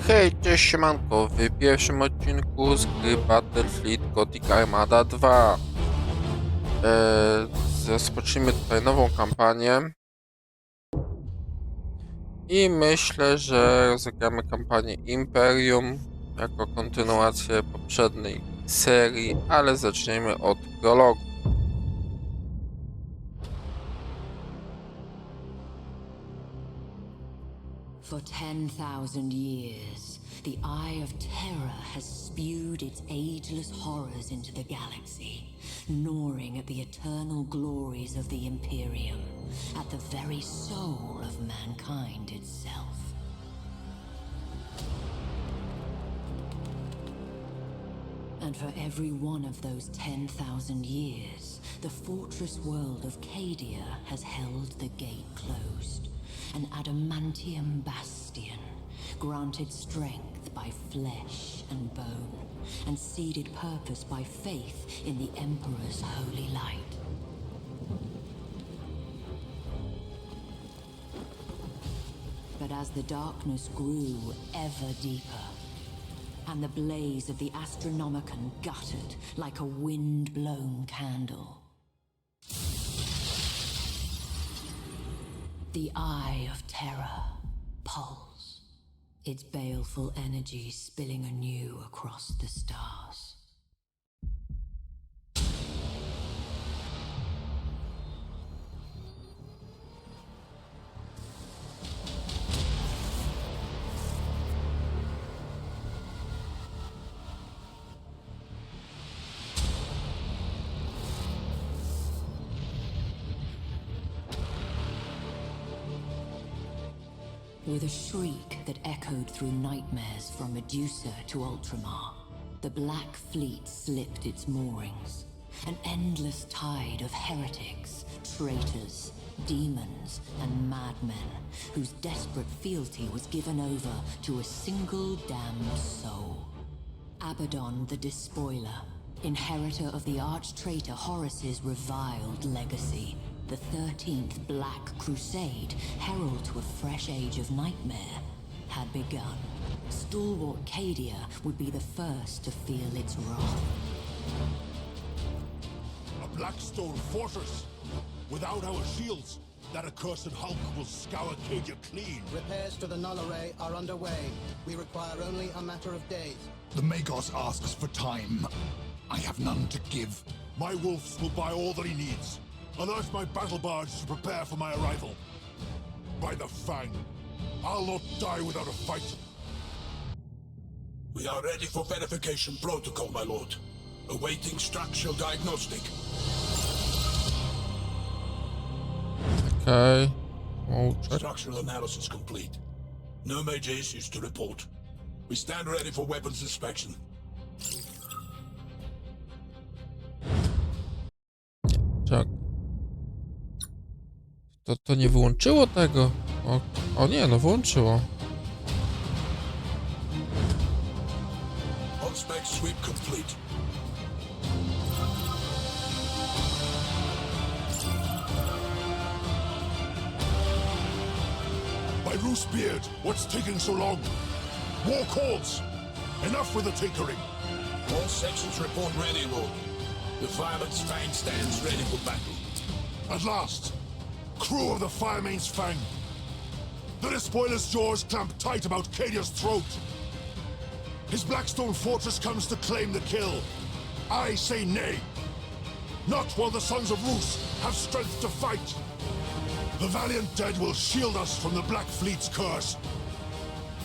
Hej, cześć siemanko, w pierwszym odcinku z gry Battlefleet Gothic Armada 2 rozpoczniemy tutaj nową kampanię i myślę, że rozegramy kampanię Imperium jako kontynuację poprzedniej serii, ale zaczniemy od prologu. For 10,000 years, the Eye of Terror has spewed its ageless horrors into the galaxy, gnawing at the eternal glories of the Imperium, at the very soul of mankind itself. And for every one of those 10,000 years, the fortress world of Cadia has held the gate closed. An adamantium bastion, granted strength by flesh and bone, and seeded purpose by faith in the Emperor's holy light. But as the darkness grew ever deeper, and the blaze of the Astronomicon guttered like a wind-blown candle, the Eye of Terror pulsed, its baleful energy spilling anew across the stars. With a shriek that echoed through nightmares from Medusa to Ultramar, the Black Fleet slipped its moorings. An endless tide of heretics, traitors, demons, and madmen, whose desperate fealty was given over to a single damned soul. Abaddon the Despoiler, inheritor of the arch-traitor Horus's reviled legacy, the 13th Black Crusade, herald to a fresh age of nightmare, had begun. Stalwart Cadia would be the first to feel its wrath. A Blackstone fortress! Without our shields, that accursed Hulk will scour Cadia clean. Repairs to the null array are underway. We require only a matter of days. The Magos asks for time. I have none to give. My wolves will buy all that he needs. Alert my battle barge to prepare for my arrival. By the Fang, I'll not die without a fight. We are ready for verification protocol, my lord. Awaiting structural diagnostic. Okej. Okay. Structural analysis complete. No major issues to report. We stand ready for weapons inspection. Czek. To nie wyłączyło tego? O nie, no wyłączyło. On spec sweep complete. My Roosebeard, what's taking so long? War calls! Enough with the tinkering! All sections report ready, lord. The Fireman's Fang stands ready for battle. At last! Crew of the Firemain's Fang! The Despoiler's jaws clamp tight about Cadia's throat! His Blackstone fortress comes to claim the kill. I say nay! Not while the Sons of Roos have strength to fight! The valiant dead will shield us from the Black Fleet's curse.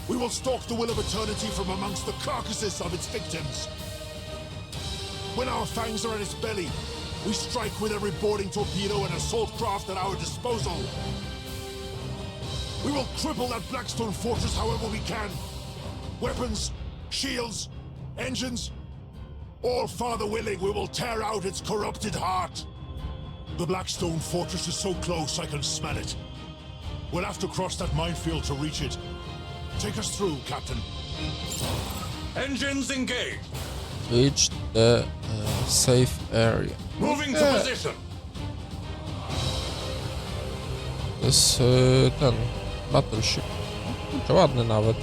We will stalk the will of eternity from amongst the carcasses of its victims. When our fangs are at its belly, we strike with every boarding torpedo and assault craft at our disposal. We will cripple that Blackstone fortress however we can. Weapons, shields, engines, all father willing, we will tear out its corrupted heart. The Blackstone fortress is so close I can smell it. We'll have to cross that minefield to reach it. Take us through, Captain. Engines engaged. Reach the safe area. Moving to position. To jest ten Battleship. To ładny nawet.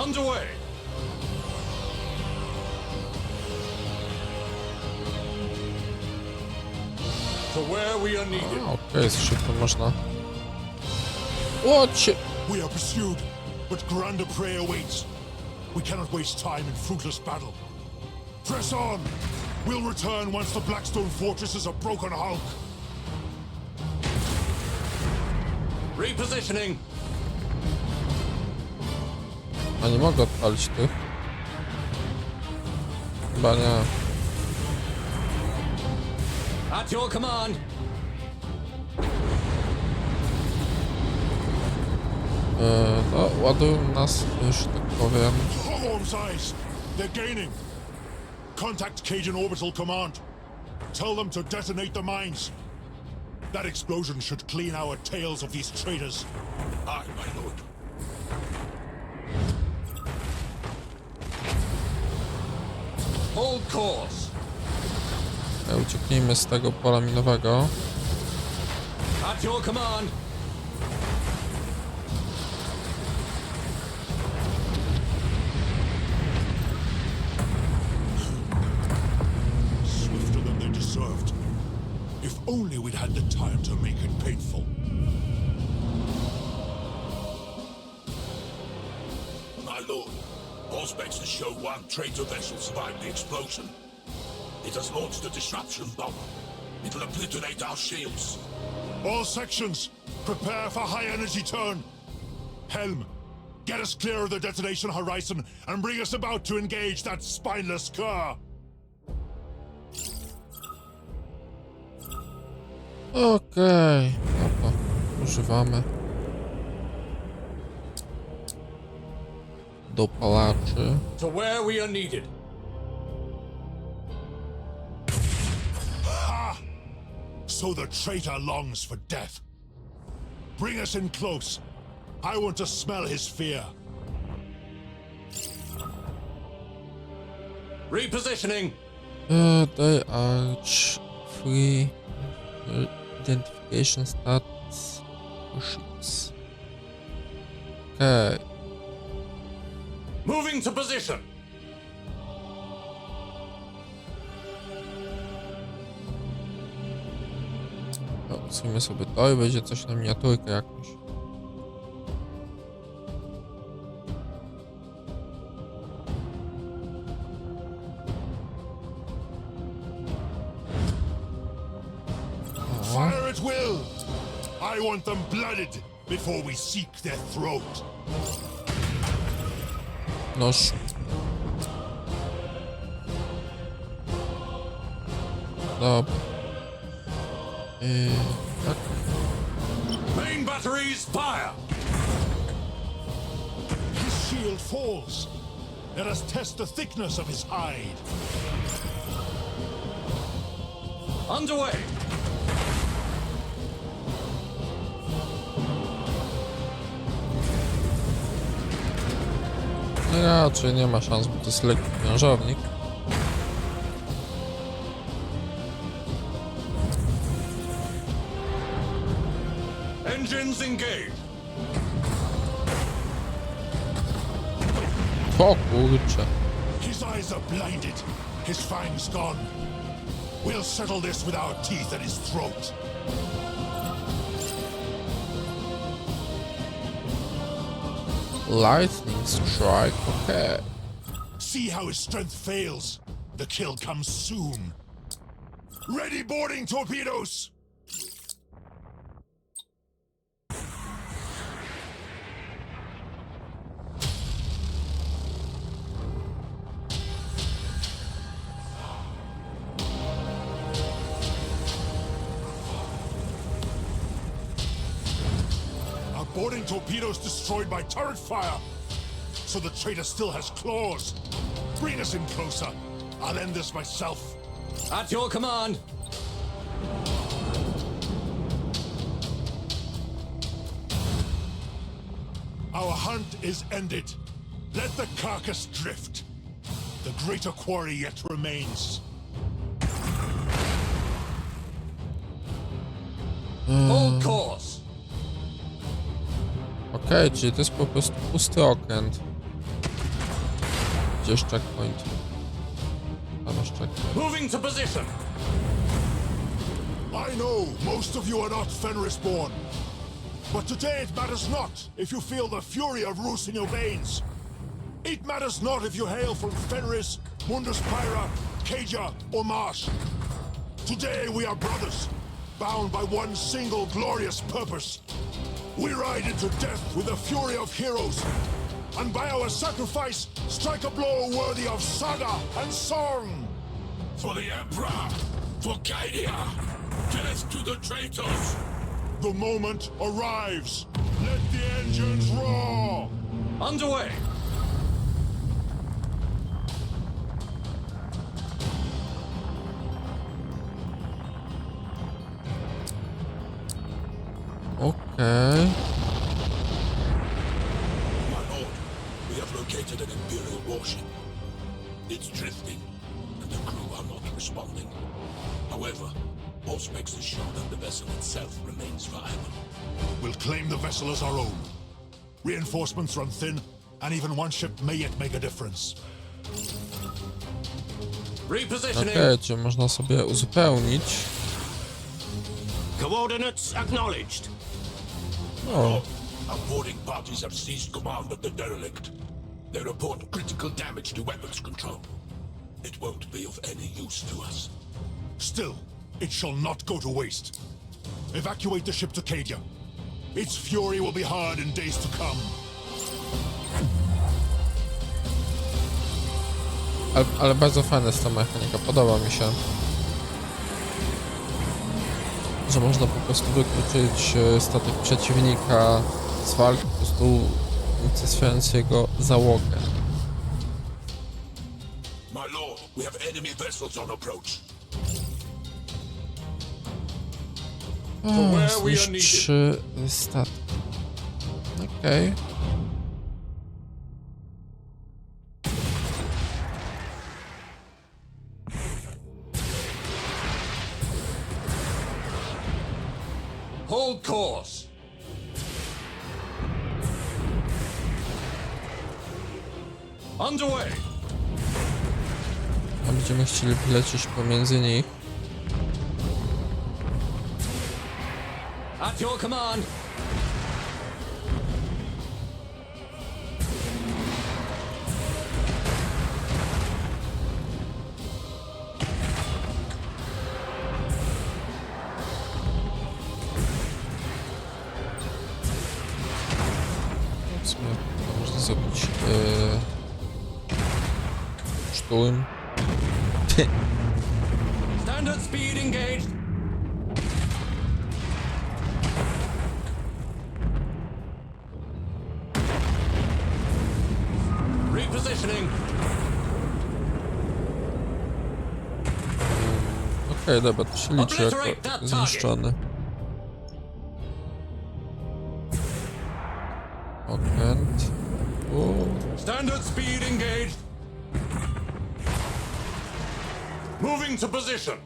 Underway. To where we are needed. Okej, szybko można. Łocie! We are pursued, but grander prey awaits. We cannot waste time in fruitless battle. Press on! We'll return once the Blackstone Fortress is a broken hulk. Repositioning. A nie mogę odpalić tych. Chyba nie. At your command. No, ładują nas, że tak powiem. Hogwarts eyes! They're gaining! Contact Cajun Orbital Command. Tell them to detonate the mines. That explosion should clean our tails of these traitors. Aye, my lord. Hold course. Ucieknijmy z tego pola minowego. At your command. Swifter than they deserved. If only we'd had the time to make it painful. My lord, Auspex has shown one traitor vessel survived the explosion. It has launched a disruption bomb. It'll obliterate our shields. All sections, prepare for high energy turn. Helm, get us clear of the detonation horizon and bring us about to engage that spineless cur. Okej, no to używamy dopalaczy. To where we are needed. Ha! So the traitor longs for death. Bring us in close. I want to smell his fear. Repositioning. They are free identification stats sheets. Okej. Moving to position. Zróbmy sobie to i będzie coś na miniaturkę jakąś. Fire at will! I want them blooded before we seek their throat. Noż. Dobra. Tak. Main batteries fire. His shield falls. Let us test the thickness of his hide. Underway. No raczej nie ma szans, bo to jest lekki krążownik. Engines engaged. O kurczę. His eyes are blinded. His fangs gone. We'll settle this with our teeth at his throat. Lightning strike, okay. See how his strength fails. The kill comes soon. Ready boarding torpedoes! Our boarding torpedoes destroyed by turret fire. So the traitor still has claws. Bring us in closer. I'll end this myself. At your command. Our hunt is ended. Let the carcass drift. The greater quarry yet remains. Hold course. Okej, czyli to jest po prostu pusty okręt. Gdzie jest checkpoint? Tam jest checkpoint. Moving to position. I know most of you are not Fenris-born, but today it matters not if you feel the fury of Roos in your veins. It matters not if you hail from Fenris, Mundus Pyra, Cadia, or Marsh. Today we are brothers, bound by one single glorious purpose. We ride into death with the fury of heroes, and by our sacrifice, strike a blow worthy of saga and song! For the Emperor! For Cadia! Death to the traitors! The moment arrives! Let the engines roar! Underway. Okej. My lord, we have located an Imperial warship. It's drifting, and the crew are not responding. However, all specs are shown that the vessel itself remains viable. We'll claim the vessel as our own. Reinforcements run thin, and even one ship may yet make a difference. Repositioning. Okej, czy można sobie uzupełnić? Coordinates acknowledged. O, Our boarding parties have seized command of the derelict. They report critical damage to weapons control. It won't be of any use to us. Still, it shall not go to waste. Evacuate the ship to Cadia. Its fury will be hard in days to come. ale bardzo fajna jest ta mechanika, podoba mi się. Że można po prostu wykluczyć statek przeciwnika z walki, po prostu unicestwiając jego załogę. My lord, we have enemy vessels on approach. Zniszczy statek. Okej. Hold course. Underway. A będziemy chcieli wlecieć pomiędzy nich. At your command. W sumie to można zrobić szturm. Standard speed engaged. Repositioning. Okej, dobra, to się liczy jako zniszczony. Okręt. Standard speed engaged. Moving to position.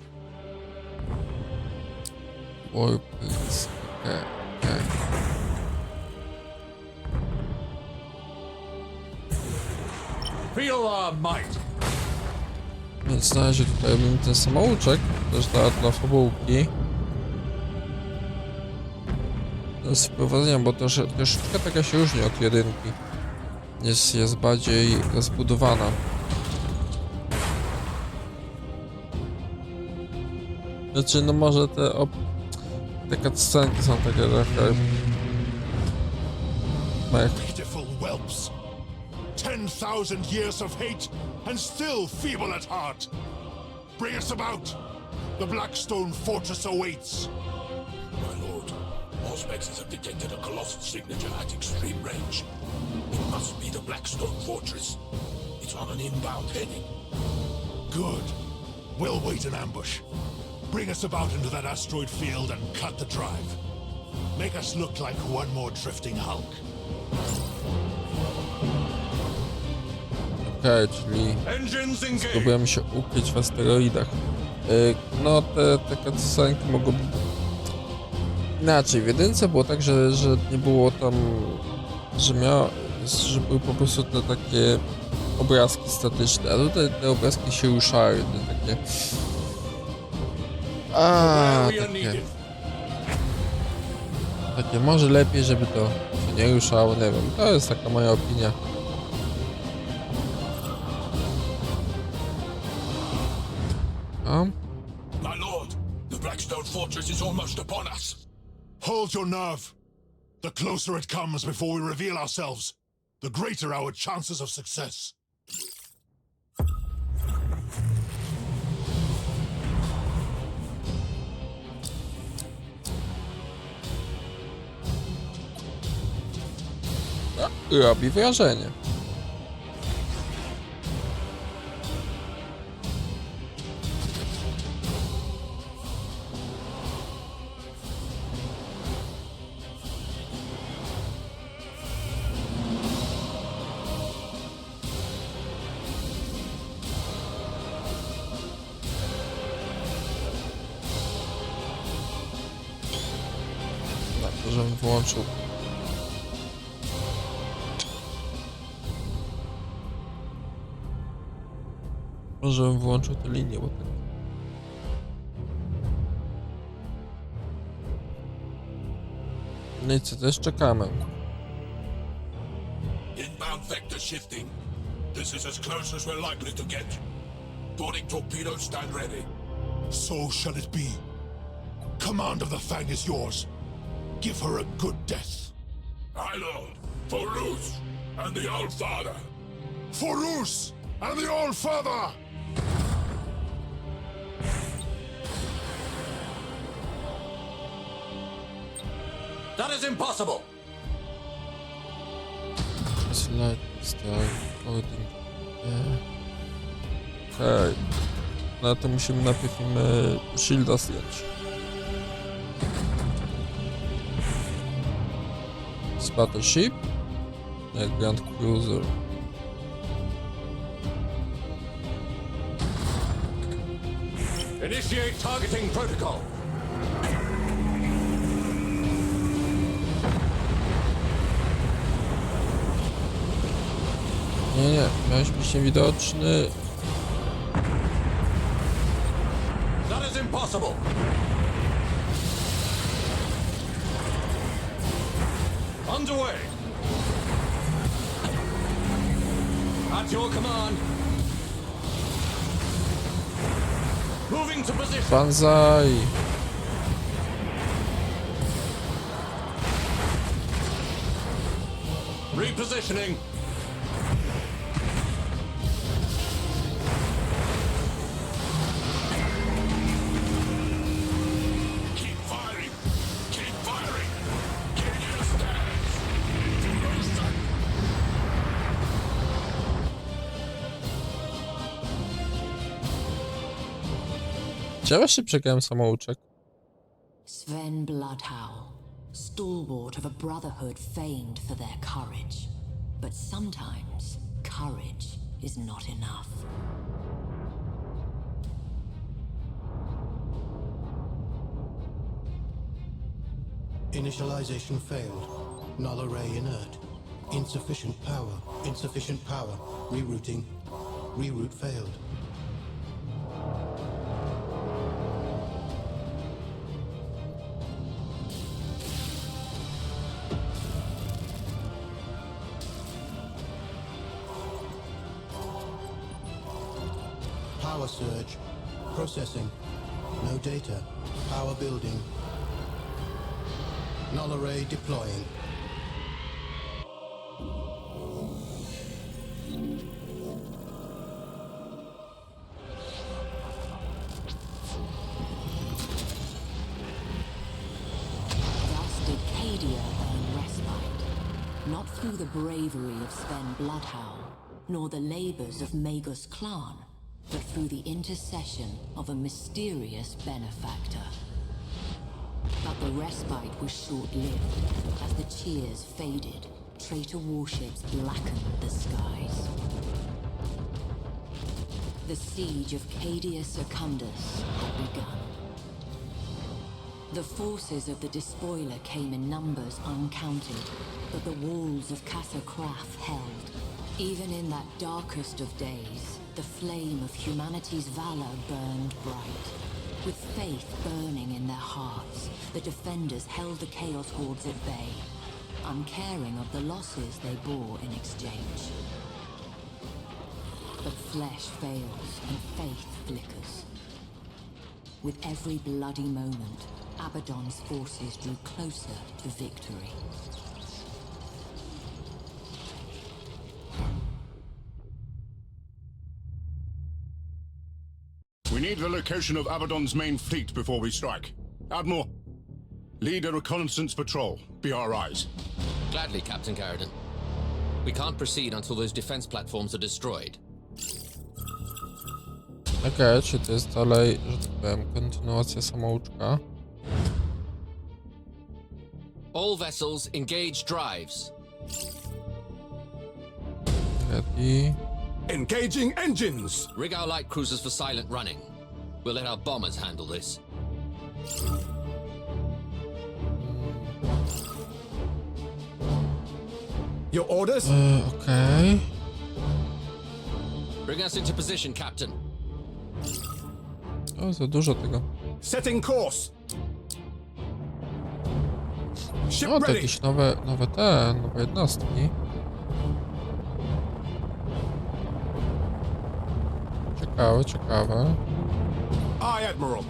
War please. Okej. Feel our might. Więc na razie tutaj robimy ten samouczek, też dla fabułki. Z wprowadzeniem, bo to troszeczkę taka się różni od jedynki. Jest bardziej rozbudowana. Znaczy, no może te cutscenki są takie trochę... Pitiful whelps. 10,000 years of hate, and still feeble at heart. Bring us about. The Blackstone Fortress awaits. My lord, all specs have detected a colossal signature at extreme range. It must be the Blackstone Fortress. It's on an inbound heading. Good. We'll wait in ambush. Bring us about into that asteroid field and cut the drive. Make us look like one more drifting hulk. Okej, czyli Engines engaged. próbujemy się ukryć w asteroidach. No te cutscenki mogą... Inaczej, w jedynce było tak, że nie było tam... Że były po prostu te takie obrazki statyczne, a tutaj te obrazki się ruszają, to takie... Takie może lepiej, żeby to się nie ruszało, nie wiem, to jest taka moja opinia. My lord, the Blackstone fortress is almost upon us. Hold your nerve. The closer it comes before we reveal ourselves, the greater our chances of success. Robi wrażenie. Tak, żebym wyłączył. Może bym wyłączył tę linię, bo tak... No i co, też czekamy. Inbound vector shifting. This is as close as we're likely to get. Boarding torpedoes stand ready. So shall it be. Command of the Fang is yours. Give her a good death. Aye, lord. For Roos and the Old Father. For Roos and the Old Father! That is impossible! Select start coding. Okej. No to musimy najpierw im shielda zdjąć. Z Battleship? Jak Grand Cruiser. Initiate targeting protocol. Nie, miałeś być niewidoczny. That is impossible. Underway. At your command. Moving to position. Banzai. Repositioning. Keep firing. Keep firing. Cadia stands. Ja właśnie przegrałem samouczek. Sven Bloodhowl, stalwart of a brotherhood famed for their courage. But sometimes courage is not enough. Initialization failed. Null array inert. Insufficient power. Insufficient power. Rerouting. Reroute failed. Power surge. Processing. No data. Power building. Null array deploying. Thus did Cadia earn respite, not through the bravery of Sven Bloodhowl, nor the labors of Magus clan, but through the intercession of a mysterious benefactor. But the respite was short-lived, as the cheers faded, traitor warships blackened the skies. The siege of Cadia Secundus had begun. The forces of the despoiler came in numbers uncounted, but the walls of Casa Kraf held, Even in that darkest of days, the flame of humanity's valor burned bright. With faith burning in their hearts, the defenders held the Chaos Hordes at bay, uncaring of the losses they bore in exchange. But flesh fails and faith flickers. With every bloody moment, Abaddon's forces drew closer to victory. We need the location of Abaddon's main fleet before we strike. Admiral, lead a reconnaissance patrol. Be our eyes. Gladly, Captain Carradine. We can't proceed until those defense platforms are destroyed. Okej, czy to jest dalej, że tak powiem, kontynuacja samouczka? All vessels engage drives. Ready. Engaging engines! Rig our light cruisers for silent running. We'll let our bombers handle this. Your orders? Okej. Bring us into position, Captain. O, za dużo tego. Setting course. Ship O, to ready. jakieś nowe jednostki. Ciekawe, ciekawe. Aye, Admiral.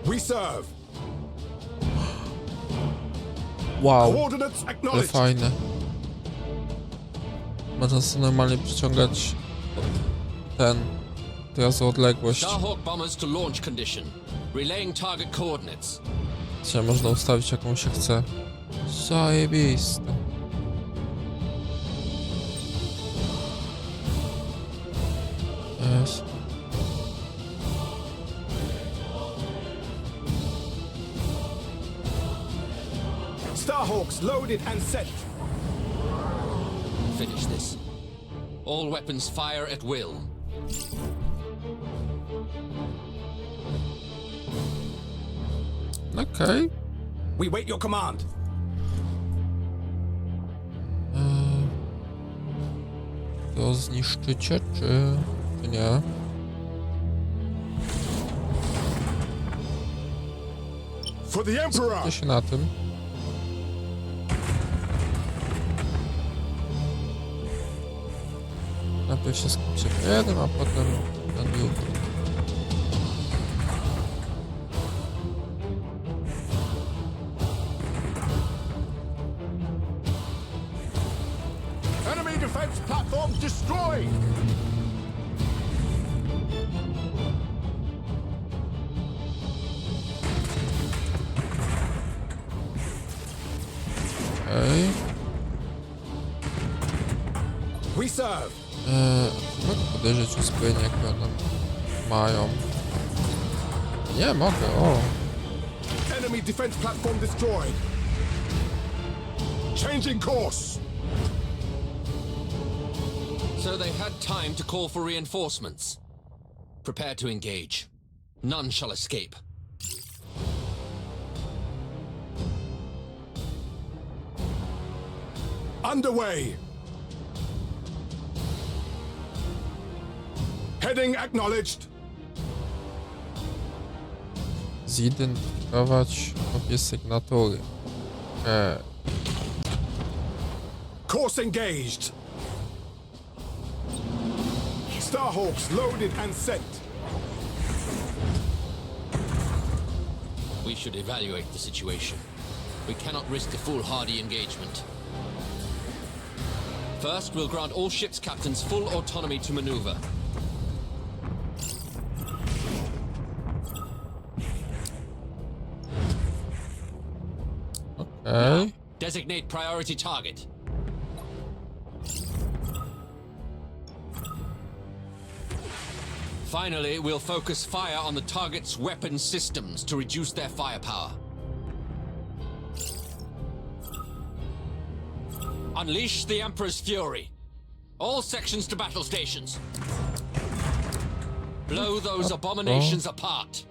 We serve. Wow, Coordinates ale acknowledged. fajne. Można sobie normalnie przyciągać teraz odległość. Starhawk bombers to launch condition. Relaying target coordinates. Dzisiaj można ustawić jaką się chce. Zajebiste. Jest. Starhawks loaded and set. Finish this. All weapons fire at will. Okej. We wait your command. To zniszczycie, czy nie? For the Emperor. Skupię się na tym. Najpierw się skupcie w jednym, a potem na drugim. Enemy defense platform destroyed. Okej. We serve. Mogę podejrzeć uzbrojenie, jakie one mają. Nie mogę, o. Enemy defense platform destroyed. Changing course. So they had time to call for reinforcements. Prepare to engage. None shall escape. Underway. Heading acknowledged. Zidentyfikować obie sygnatury. Course engaged. Starhawks loaded and sent. We should evaluate the situation. We cannot risk a foolhardy engagement. First, we'll grant all ships' captains full autonomy to maneuver. Okej. Designate priority target. Finally, we'll focus fire on the target's weapon systems to reduce their firepower. Unleash the Emperor's fury. All sections to battle stations. Blow those abominations apart.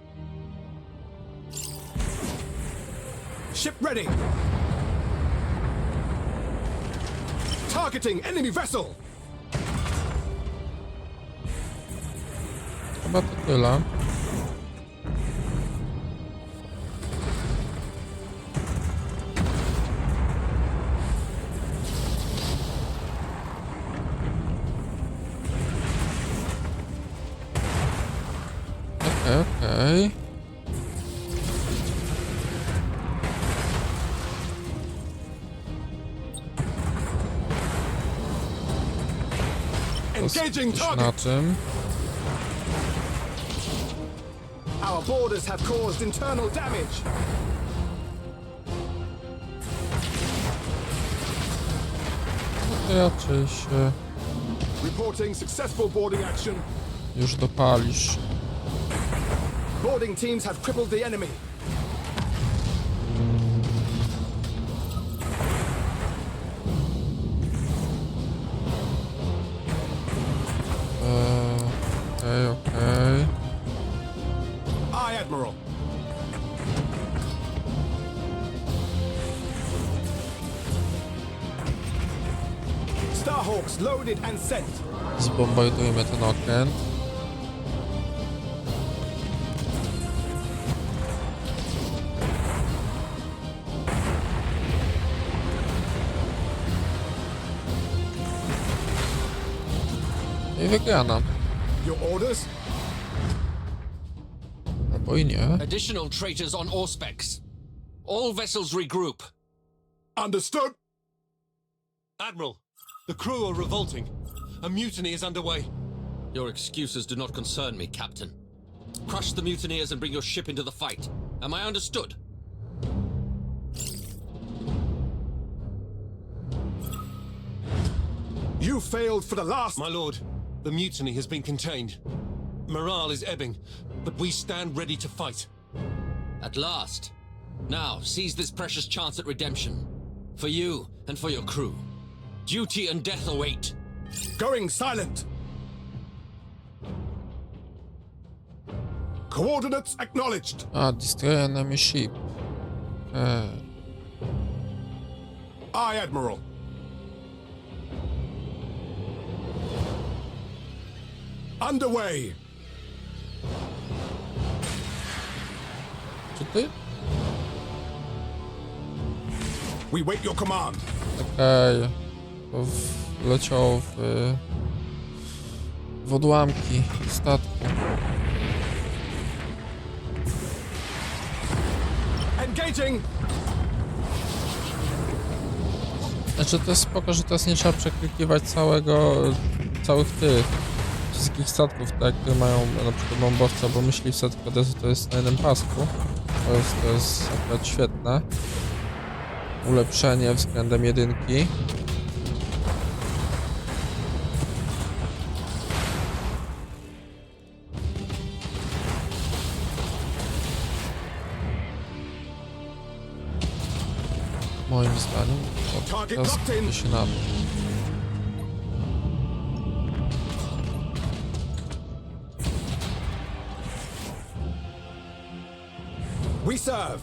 Ship ready. Targeting enemy vessel! Chyba to tyle. Okej. Engaging Na target! tym. Our boarders have caused internal damage! To raczej się Reporting successful boarding action. już dopalisz. Boarding teams have crippled the enemy. Okej. Aye, Admiral. Starhawks loaded and sent. Zbombardujmy ten okręt. I wygrana. Your orders? Albo i nie. Additional traitors on Auspex. All vessels regroup. Understood. Admiral, the crew are revolting. A mutiny is underway. Your excuses do not concern me, Captain. Crush the mutineers and bring your ship into the fight. Am I understood? You failed for the last. My lord, the mutiny has been contained. Morale is ebbing, but we stand ready to fight. At last. Now, seize this precious chance at redemption. For you and for your crew. Duty and death await. Going silent. Coordinates acknowledged. Destroy enemy ship. Aye, Admiral. Underway. Czy ty? We wait your command. Okej. Wleciał w odłamki statku. Engaging. Znaczy to jest spoko, że teraz nie trzeba przeklikiwać całych tych wszystkich statków, tak, które mają na przykład bombowca, bo myśliwca tylko to jest na jednym pasku. To jest akurat świetne. Ulepszenie względem jedynki. Moim zdaniem to teraz skupmy się na tym. We serve.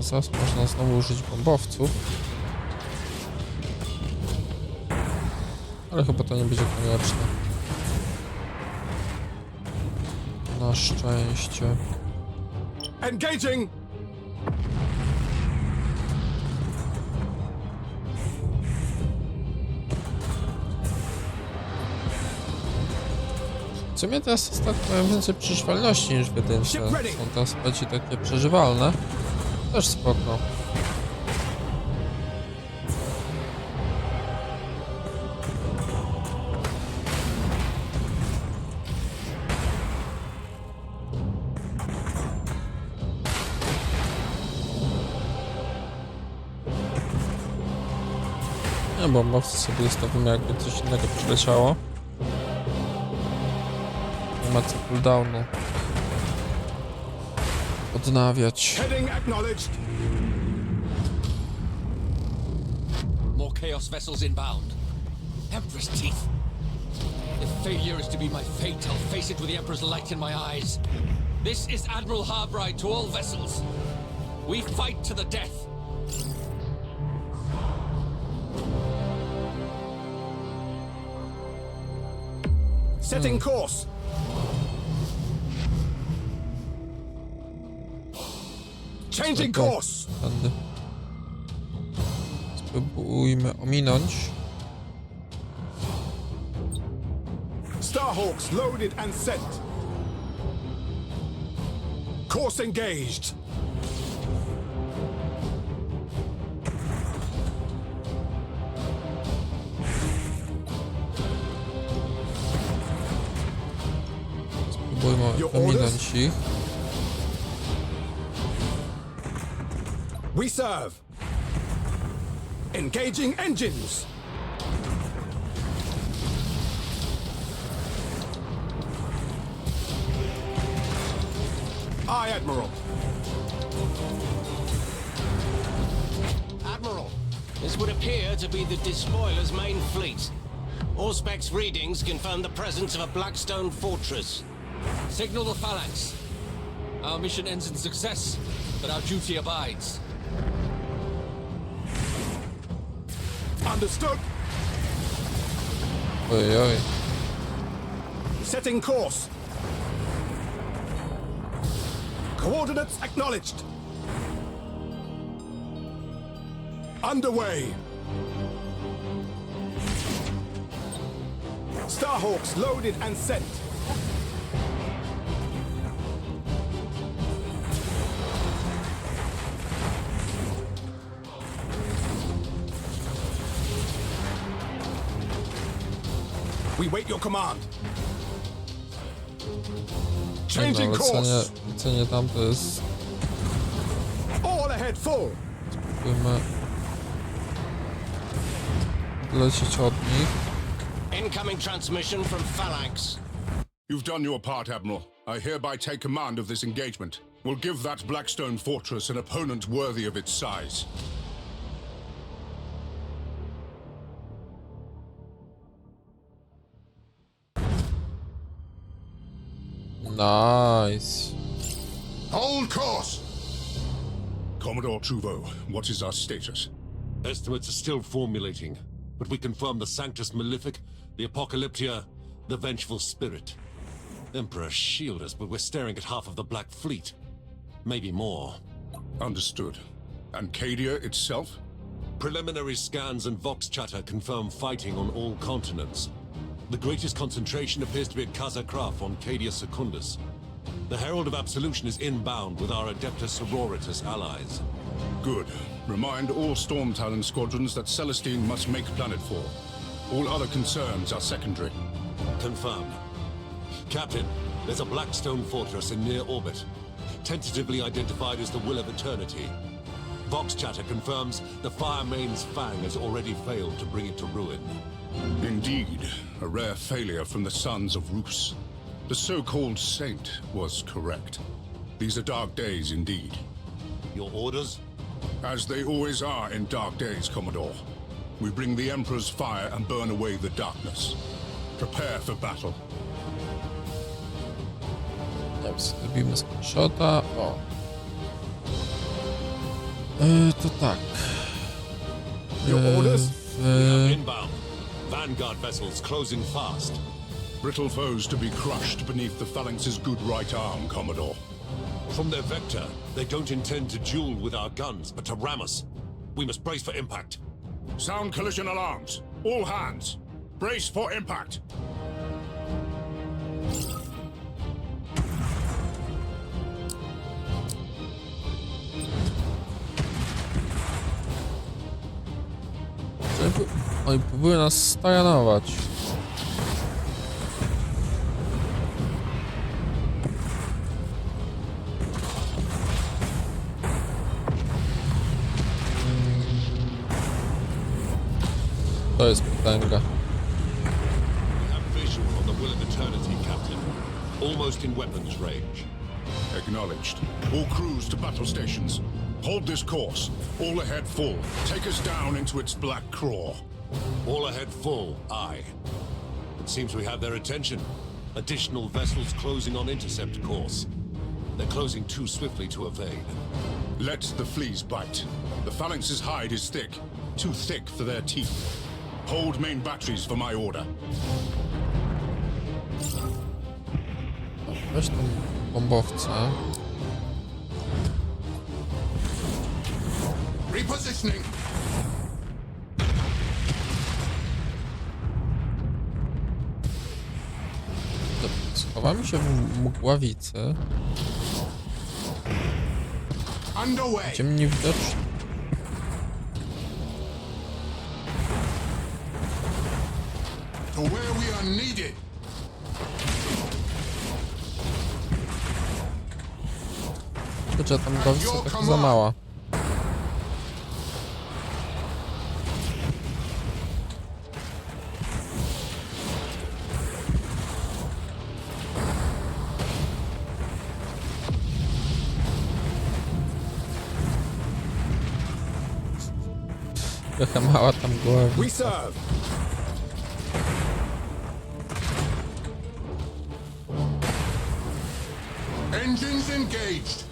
Zaraz można znowu użyć bombowców. Ale chyba to nie będzie konieczne. Na szczęście. Engaging. W sumie teraz statki mają więcej przeżywalności niż w jedynce. Są teraz bardziej takie przeżywalne. Też spoko. Nie, bombowcy sobie zostawimy, jakby coś innego przyleciało. Nie ma co cooldownu odnawiać. Heading acknowledged. More Chaos vessels inbound. Empress teeth. If failure is to be my fate, I'll face it with the Emperor's light in my eyes. This is Admiral Harbride to all vessels. We fight to the death. Setting course. Changing course. Tędy. Spróbujmy ominąć. Starhawks loaded and sent. Course engaged. Spróbujmy ominąć ich. We serve. Engaging engines. Aye, Admiral. Admiral, this would appear to be the despoiler's main fleet. Auspex readings confirm the presence of a Blackstone fortress. Signal the phalanx. Our mission ends in success, but our duty abides. Understood. Oj, oj. Setting course. Coordinates acknowledged. Underway. Starhawks loaded and sent. We wait your command. Changing course. Lecenie tam to jest... All ahead full. Spróbujmy... lecieć od nich. Incoming transmission from Phalanx. You've done your part, Admiral. I hereby take command of this engagement. We'll give that Blackstone fortress an opponent worthy of its size. Nice. Hold course! Commodore Truvo, what is our status? Estimates are still formulating, but we confirm the Sanctus Malefic, the Apocalyptia, the Vengeful Spirit. Emperor, shield us, but we're staring at half of the Black Fleet. Maybe more. Understood. And Cadia itself? Preliminary scans and Vox chatter confirm fighting on all continents. The greatest concentration appears to be at Casa Kraf on Cadia Secundus. The Herald of Absolution is inbound with our Adeptus Sororitas allies. Good. Remind all Storm Talon squadrons that Celestine must make planetfall. All other concerns are secondary. Confirmed. Captain, there's a Blackstone fortress in near orbit, tentatively identified as the Will of Eternity. Vox chatter confirms the Fire Main's Fang has already failed to bring it to ruin. Indeed, a rare failure from the sons of Rus. The so-called saint was correct. These are dark days indeed. Your orders? As they always are in dark days, Commodore. We bring the Emperor's fire and burn away the darkness. Prepare for battle. Zrobimy screenshota. O. To tak. Your orders? Inbound. Vanguard vessels closing fast. Brittle foes to be crushed beneath the Phalanx's good right arm, Commodore. From their vector, they don't intend to duel with our guns, but to ram us. We must brace for impact. Sound collision alarms. All hands. Brace for impact. Oni próbują nas stajanować. To jest potęga. We have visual on the Will of Eternity, Captain. Almost in weapons range. Acknowledged. All crews to battle stations. Hold this course. All ahead full. Take us down into its black craw. All ahead full, aye. But seems we have their attention. Additional vessels closing on intercept course. They're closing too swiftly to evade. Let the fleas bite. The phalanx's hide is thick. Too thick for their teeth. Hold main batteries for my order. Weź tą bombowca. Repositioning. Schowamy się w mgławicy. Underway. Będziemy niewidoczni. To where we are needed. Kurczę, ta mgławica taka za mała. Trochę mała tam głowa. We serve. Engines engaged.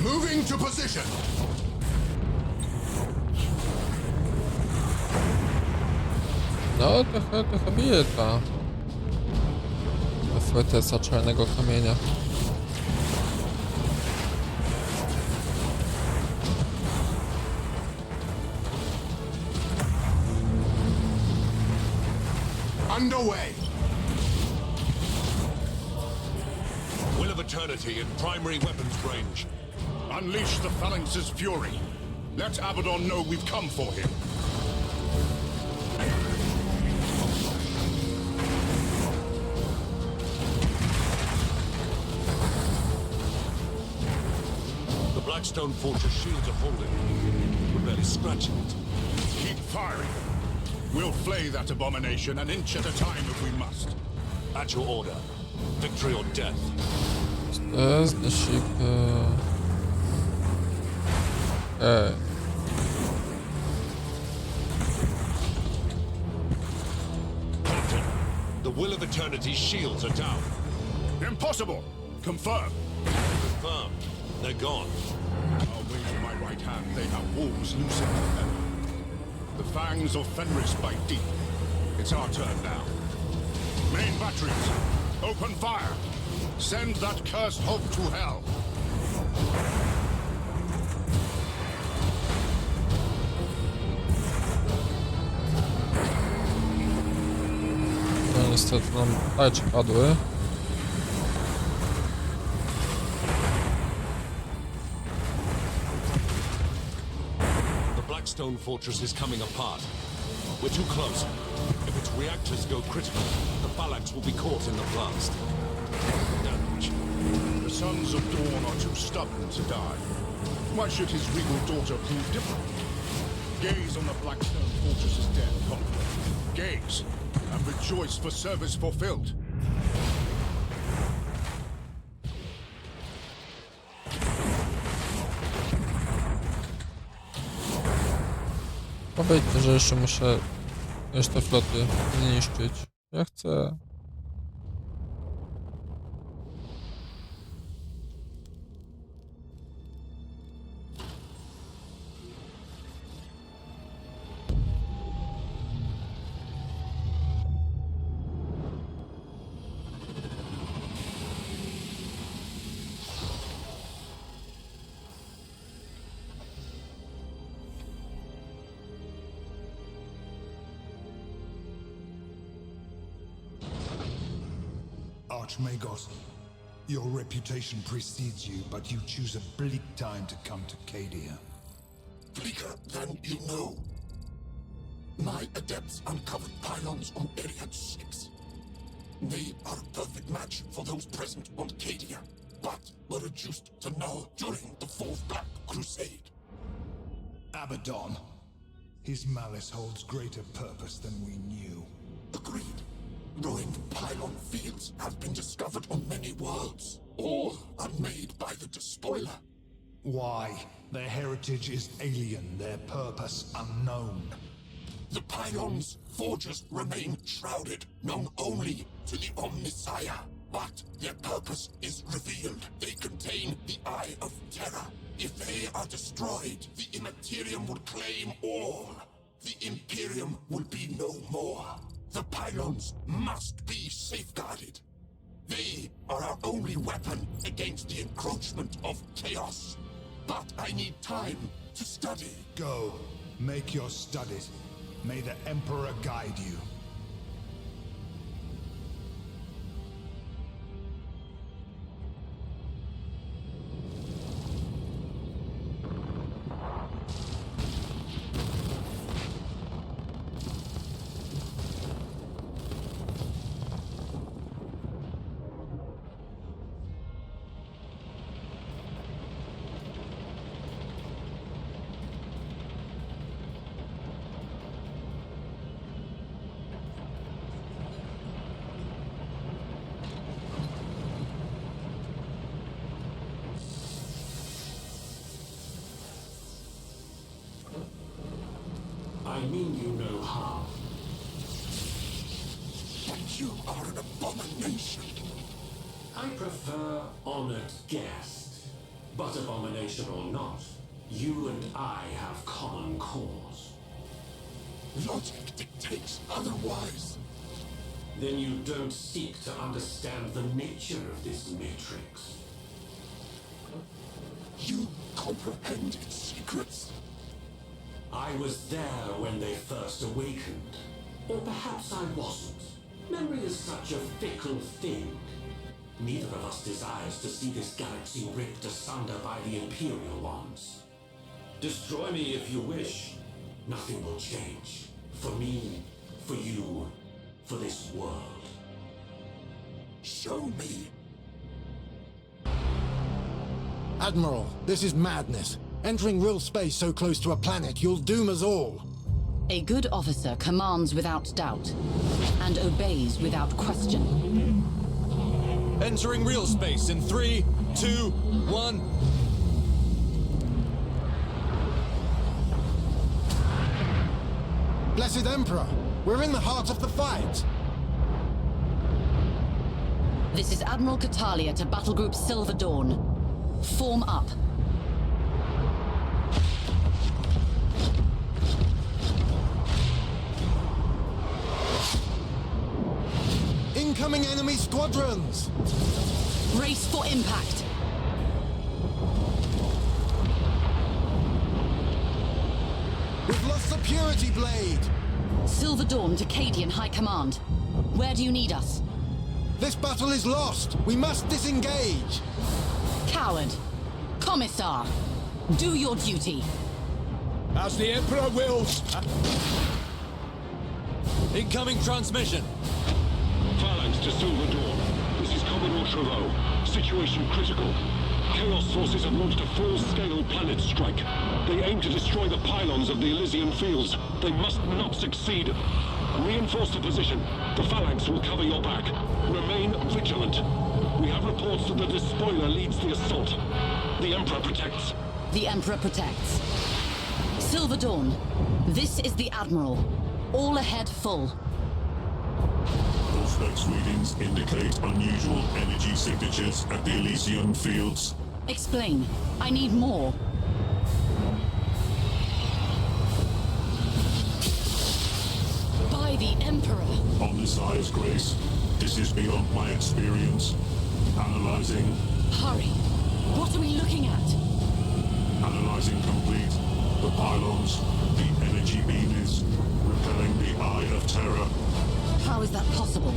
Moving to position. No, trochę bije ta fletesa czarnego kamienia. Underway. Will of Eternity in primary weapons range. Unleash the phalanx's fury. Let Abaddon know we've come for him. The Blackstone Fortress shields are holding. We're barely scratching it. Keep firing. We'll flay that abomination an inch at a time if we must. At your order. Victory or death. To jest naszik... Captain, the Will of Eternity's shields are down. Impossible! Confirm. Confirmed. They're gone. I'll wager my right hand they have wolves loose in their belly. The fangs of Fenris bite deep. It's our turn now. Main batteries, open fire. Send that cursed hope to hell. No niestety nam tarcze padły. The Blackstone Fortress is coming apart. We're too close. If its reactors go critical, the Phalanx will be caught in the blast. Damage. The sons of Dawn are too stubborn to die. Why should his regal daughter prove different? Gaze on the Blackstone Fortress's dead conqueror. Gaze, and rejoice for service fulfilled. Powiedzcie, że jeszcze muszę resztę floty zniszczyć. Ja chcę. Archmagos, your reputation precedes you, but you choose a bleak time to come to Cadia. Bleaker than you know. My adepts uncovered pylons on Area 6. They are a perfect match for those present on Cadia, but were reduced to null during the Fourth Black Crusade. Abaddon. His malice holds greater purpose than we knew. Agreed. Ruined pylon fields have been discovered on many worlds, all unmade by the Despoiler. Why? Their heritage is alien, their purpose unknown. The pylons' forges remain shrouded, known only to the Omnissiah. But their purpose is revealed. They contain the Eye of Terror. If they are destroyed, the Imperium will claim all. The Imperium will be no more. The pylons must be safeguarded. They are our only weapon against the encroachment of chaos. But I need time to study. Go, make your studies. May the Emperor guide you. I mean you no harm. But you are an abomination. I prefer honored guest. But abomination or not, you and I have common cause. Logic dictates otherwise. Then you don't seek to understand the nature of this matrix. You comprehend its secrets. I was there when they first awakened. Or perhaps I wasn't. Memory is such a fickle thing. Neither of us desires to see this galaxy ripped asunder by the Imperial ones. Destroy me if you wish. Nothing will change. For me, for you, for this world. Show me. Admiral, this is madness. Entering real space so close to a planet, you'll doom us all. A good officer commands without doubt, and obeys without question. Entering real space in 3, 2, 1. Blessed Emperor, we're in the heart of the fight. This is Admiral Cadia to Battle Group Silver Dawn. Form up. Incoming enemy squadrons! Race for impact. We've lost the Purity Blade! Silver Dawn to Cadian High Command. Where do you need us? This battle is lost! We must disengage! Coward. Commissar. Do your duty. As the Emperor wills. Incoming transmission. Phalanx to Silver Dawn. This is Commodore Trevaux. Situation critical. Chaos forces have launched a full-scale planet strike. They aim to destroy the pylons of the Elysian fields. They must not succeed. Reinforce the position. The Phalanx will cover your back. Remain vigilant. We have reports that the Despoiler leads the assault. The Emperor protects. The Emperor protects. Silver Dawn. This is the Admiral. All ahead full. Auspex readings indicate unusual energy signatures at the Elysian fields. Explain. I need more. By the Emperor. Omnissiah's grace. This is beyond my experience. Analyzing. Hurry. What are we looking at? Analyzing complete. The pylons. The energy beam is repelling the Eye of Terror. How is that possible?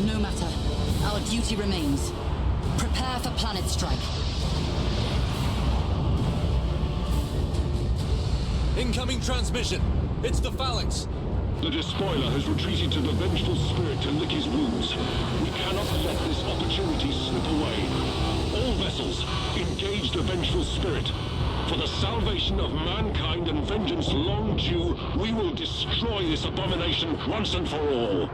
No matter. Our duty remains. Prepare for planet strike. Incoming transmission. It's the Phalanx. The Despoiler has retreated to the Vengeful Spirit to lick his wounds. We cannot let this opportunity slip away. All vessels, engage the Vengeful Spirit. For the salvation of mankind and vengeance long due, we will destroy this abomination once and for all.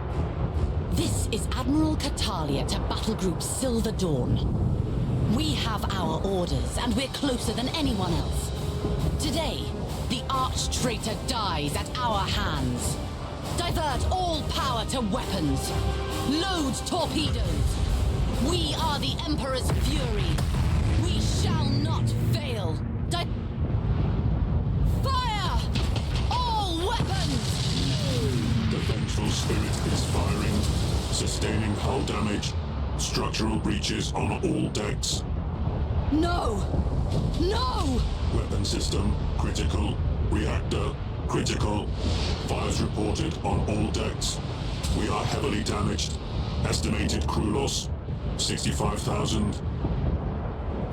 is Admiral Catalia to Battle Group Silver Dawn. We have our orders, and we're closer than anyone else. Today, the arch-traitor dies at our hands. Divert all power to weapons. Load torpedoes. We are the Emperor's fury. We shall not fail. Fire! All weapons! The vengeful spirit is firing, sustaining hull damage, structural breaches on all decks. No! No! Weapon system critical, reactor critical. Fires reported on all decks. We are heavily damaged. Estimated crew loss 65,000.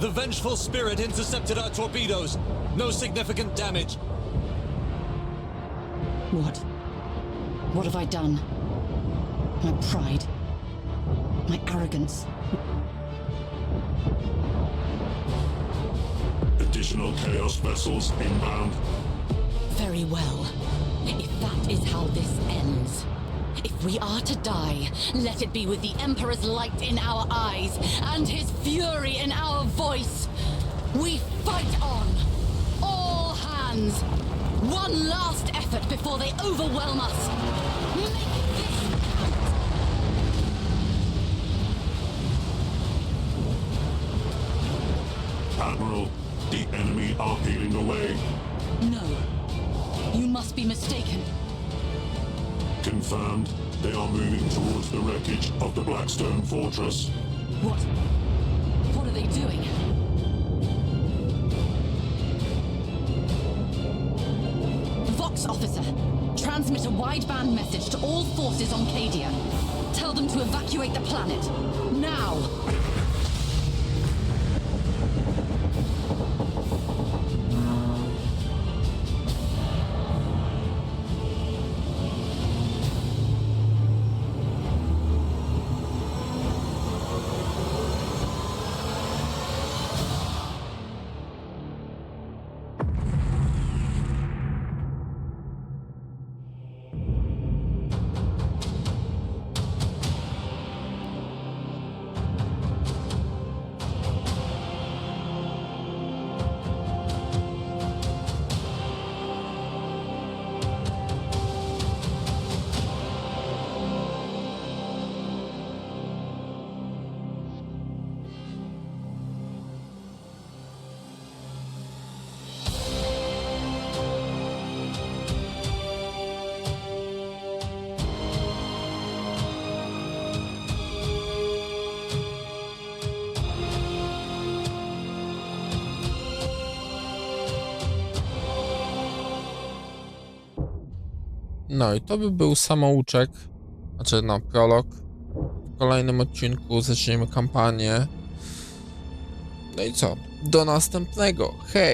The vengeful spirit intercepted our torpedoes. No significant damage. What? What have I done? My pride. My arrogance. Additional Chaos vessels inbound. Very well. If that is how this ends. If we are to die, let it be with the Emperor's light in our eyes and his fury in our voice. We fight on. All hands. One last effort before they overwhelm us. Make this count. Admiral, the enemy are peeling away. No. You must be mistaken. Confirmed. They are moving towards the wreckage of the Blackstone Fortress. What? What are they doing? Vox officer, transmit a wideband message to all forces on Cadia. Tell them to evacuate the planet. Now! No i to by był samouczek, znaczy no prolog. W kolejnym odcinku zaczniemy kampanię. No i co? Do następnego. Hej!